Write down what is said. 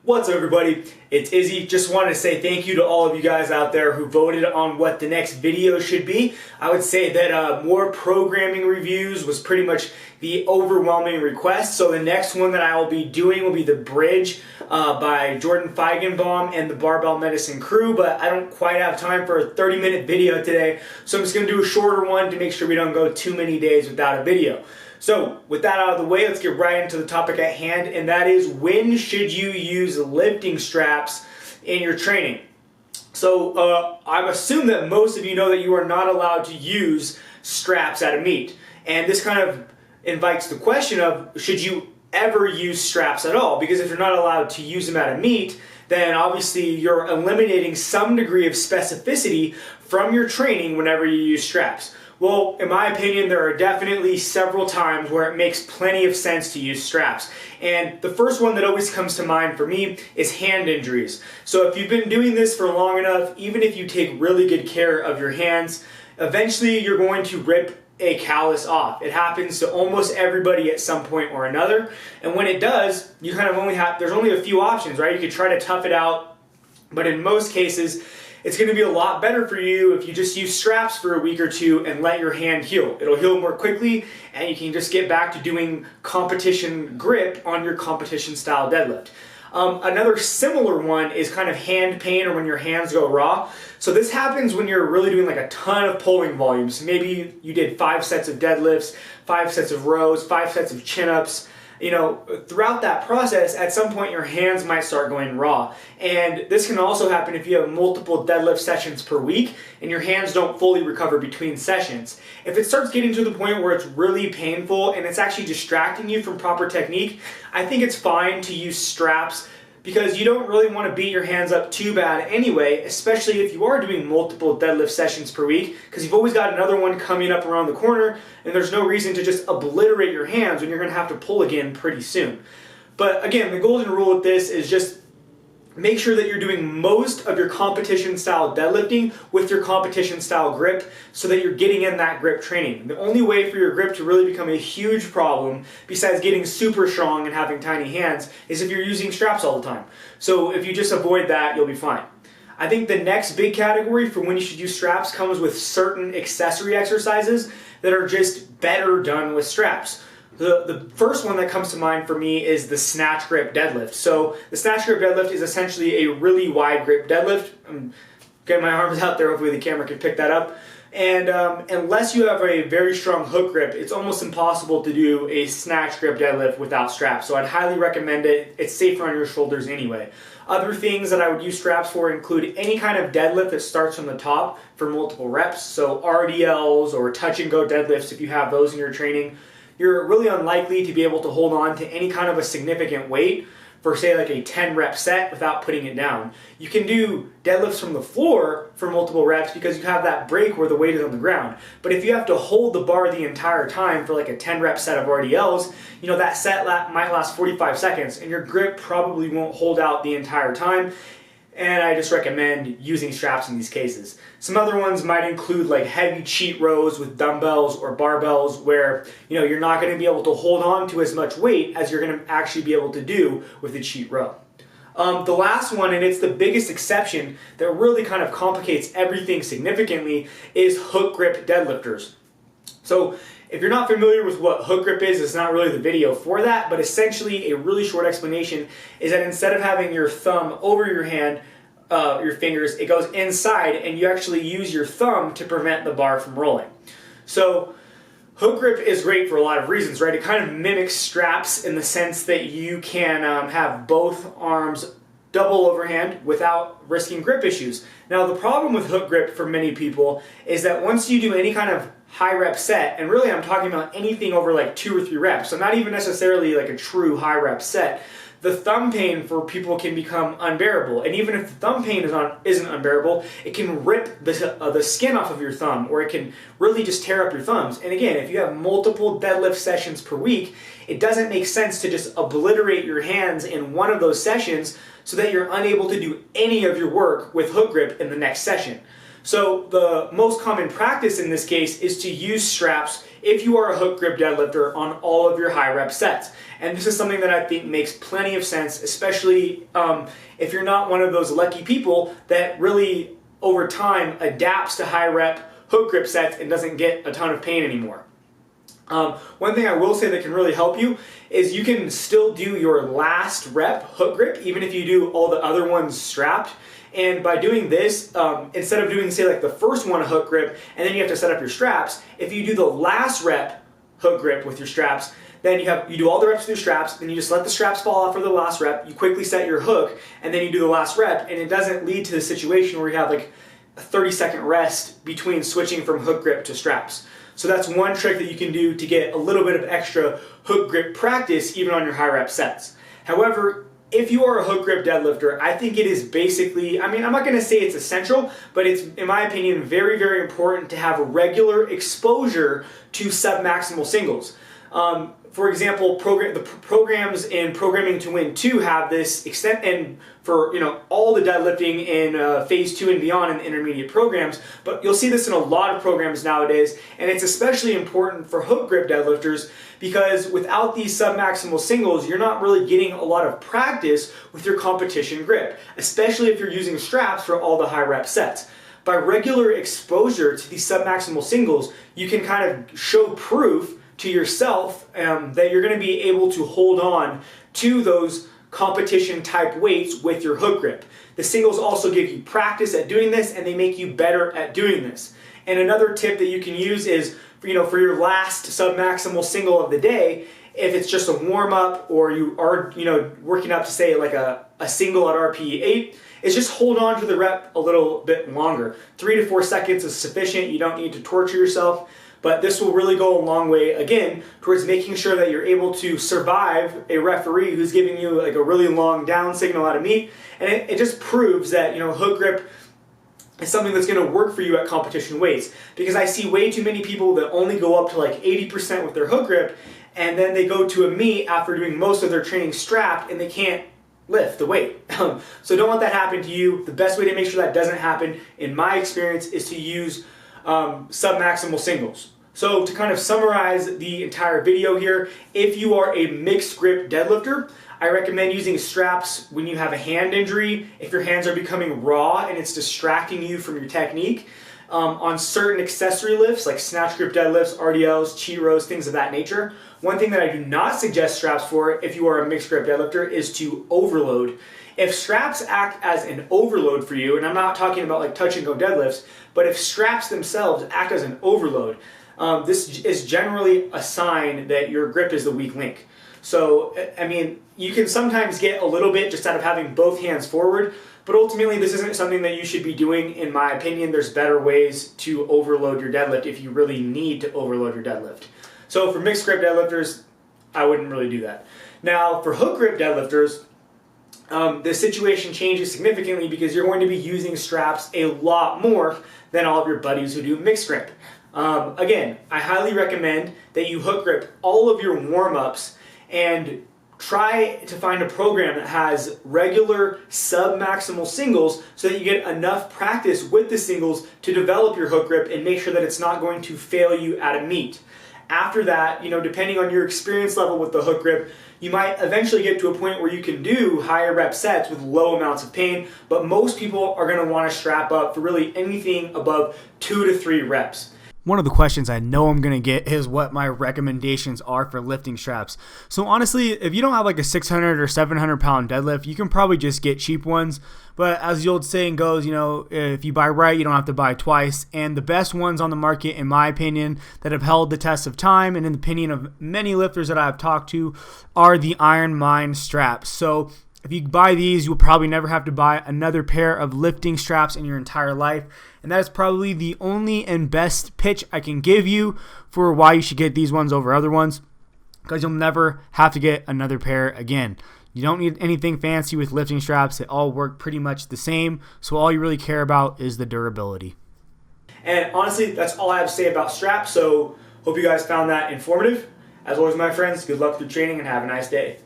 What's up, everybody? It's Izzy. Just wanted to say thank you to all of you guys out there who voted on what the next video should be. I would say that more programming reviews was pretty much the overwhelming request. So the next one that I will be doing will be the Bridge by Jordan Feigenbaum and the Barbell Medicine crew, but I don't quite have time for a 30-minute video today, so I'm just going to do a shorter one to make sure we don't go too many days without a video. So with that out of the way, let's get right into the topic at hand, and that is, when should you use lifting straps in your training? So I assume that most of you know that you are not allowed to use straps at a meet, and this kind of invites the question of, should you ever use straps at all? Because if you're not allowed to use them at a meet, then obviously you're eliminating some degree of specificity from your training whenever you use straps. Well, in my opinion, there are definitely several times where it makes plenty of sense to use straps. And the first one that always comes to mind for me is hand injuries. So if you've been doing this for long enough, even if you take really good care of your hands, eventually you're going to rip a callus off. It happens to almost everybody at some point or another. And when it does, you kind of there's only a few options, right? You could try to tough it out, but in most cases, it's going to be a lot better for you if you just use straps for a week or two and let your hand heal. It'll heal more quickly, and you can just get back to doing competition grip on your competition style deadlift. Another similar one is kind of hand pain, or when your hands go raw. So this happens when you're really doing like a ton of pulling volumes. Maybe you did 5 sets of deadlifts, 5 sets of rows, 5 sets of chin-ups. You know, throughout that process, at some point your hands might start going raw. And this can also happen if you have multiple deadlift sessions per week and your hands don't fully recover between sessions. If it starts getting to the point where it's really painful and it's actually distracting you from proper technique, I think it's fine to use straps, because you don't really want to beat your hands up too bad anyway, especially if you are doing multiple deadlift sessions per week, because you've always got another one coming up around the corner, and there's no reason to just obliterate your hands when you're going to have to pull again pretty soon. But again, the golden rule with this is just make sure that you're doing most of your competition style deadlifting with your competition style grip, so that you're getting in that grip training. The only way for your grip to really become a huge problem, besides getting super strong and having tiny hands, is if you're using straps all the time. So if you just avoid that, you'll be fine. I think the next big category for when you should use straps comes with certain accessory exercises that are just better done with straps. The first one that comes to mind for me is the snatch grip deadlift. So the snatch grip deadlift is essentially a really wide grip deadlift. I'm getting my arms out there, hopefully the camera can pick that up. And unless you have a very strong hook grip, it's almost impossible to do a snatch grip deadlift without straps. So I'd highly recommend it. It's safer on your shoulders anyway. Other things that I would use straps for include any kind of deadlift that starts from the top for multiple reps. So RDLs or touch and go deadlifts, if you have those in your training, you're really unlikely to be able to hold on to any kind of a significant weight for, say, like a 10 rep set without putting it down. You can do deadlifts from the floor for multiple reps because you have that break where the weight is on the ground. But if you have to hold the bar the entire time for like a 10 rep set of RDLs, you know, that set might last 45 seconds and your grip probably won't hold out the entire time. And I just recommend using straps in these cases. Some other ones might include like heavy cheat rows with dumbbells or barbells, where you're not going to be able to hold on to as much weight as you're going to actually be able to do with a cheat row. The last one, and it's the biggest exception that really kind of complicates everything significantly, is hook grip deadlifters. So if you're not familiar with what hook grip is, it's not really the video for that, but essentially a really short explanation is that instead of having your thumb over your hand, your fingers, it goes inside, and you actually use your thumb to prevent the bar from rolling. So hook grip is great for a lot of reasons, right? It kind of mimics straps in the sense that you can have both arms double overhand without risking grip issues. Now, the problem with hook grip for many people is that once you do any kind of high rep set, and really I'm talking about anything over like 2 or 3 reps, so not even necessarily like a true high rep set, the thumb pain for people can become unbearable. And even if the thumb pain isn't unbearable, it can rip the skin off of your thumb, or it can really just tear up your thumbs. And again, if you have multiple deadlift sessions per week, it doesn't make sense to just obliterate your hands in one of those sessions so that you're unable to do any of your work with hook grip in the next session. So the most common practice in this case is to use straps if you are a hook grip deadlifter on all of your high rep sets. And this is something that I think makes plenty of sense, especially if you're not one of those lucky people that really over time adapts to high rep hook grip sets and doesn't get a ton of pain anymore. One thing I will say that can really help you is you can still do your last rep hook grip even if you do all the other ones strapped. And by doing this, instead of doing, say, like the first one a hook grip, and then you have to set up your straps, if you do the last rep hook grip with your straps, then you do all the reps with your straps, then you just let the straps fall off for the last rep, you quickly set your hook, and then you do the last rep, and it doesn't lead to the situation where you have like a 30-second rest between switching from hook grip to straps. So that's one trick that you can do to get a little bit of extra hook grip practice even on your high rep sets. However, if you are a hook grip deadlifter, I think it is basically, I mean, I'm not going to say it's essential, but it's, in my opinion, very, very important to have regular exposure to submaximal singles. For example, the programs in Programming to Win 2 have this extent, and for all the deadlifting in phase 2 and beyond in the intermediate programs, but you'll see this in a lot of programs nowadays, and it's especially important for hook grip deadlifters because without these submaximal singles, you're not really getting a lot of practice with your competition grip, especially if you're using straps for all the high rep sets. By regular exposure to these submaximal singles, you can kind of show proof to yourself that you're going to be able to hold on to those competition type weights with your hook grip. The singles also give you practice at doing this and they make you better at doing this. And another tip that you can use is for your last submaximal single of the day, if it's just a warm up or you are working up to say like a single at RPE 8, is just hold on to the rep a little bit longer. 3 to 4 seconds is sufficient. You don't need to torture yourself. But this will really go a long way, again, towards making sure that you're able to survive a referee who's giving you like a really long down signal out of meet. And it just proves that hook grip is something that's going to work for you at competition weights. Because I see way too many people that only go up to like 80% with their hook grip, and then they go to a meet after doing most of their training strapped, and they can't lift the weight. So don't let that happen to you. The best way to make sure that doesn't happen, in my experience, is to use submaximal singles. So to kind of summarize the entire video here, if you are a mixed grip deadlifter, I recommend using straps when you have a hand injury, if your hands are becoming raw and it's distracting you from your technique. On certain accessory lifts like snatch grip deadlifts, RDLs, cheat rows, things of that nature. One thing that I do not suggest straps for if you are a mixed grip deadlifter is to overload. If straps act as an overload for you, and I'm not talking about like touch and go deadlifts, but if straps themselves act as an overload, this is generally a sign that your grip is the weak link. So, I mean, you can sometimes get a little bit just out of having both hands forward, but ultimately this isn't something that you should be doing. In my opinion, there's better ways to overload your deadlift if you really need to overload your deadlift. So for mixed grip deadlifters, I wouldn't really do that. Now, for hook grip deadlifters, the situation changes significantly because you're going to be using straps a lot more than all of your buddies who do mixed grip. Again, I highly recommend that you hook grip all of your warm-ups and try to find a program that has regular sub-maximal singles so that you get enough practice with the singles to develop your hook grip and make sure that it's not going to fail you at a meet. After that, depending on your experience level with the hook grip, you might eventually get to a point where you can do higher rep sets with low amounts of pain, but most people are going to want to strap up for really anything above 2 to 3 reps. One of the questions I know I'm going to get is what my recommendations are for lifting straps. So honestly, if you don't have like a 600 or 700 pound deadlift, you can probably just get cheap ones. But as the old saying goes, if you buy right, you don't have to buy twice. And the best ones on the market, in my opinion, that have held the test of time and in the opinion of many lifters that I've talked to are the Iron Mind straps. So if you buy these, you'll probably never have to buy another pair of lifting straps in your entire life. And that is probably the only and best pitch I can give you for why you should get these ones over other ones, because you'll never have to get another pair again. You don't need anything fancy with lifting straps. They all work pretty much the same. So all you really care about is the durability. And honestly, that's all I have to say about straps. So hope you guys found that informative. As always, my friends, good luck with your training and have a nice day.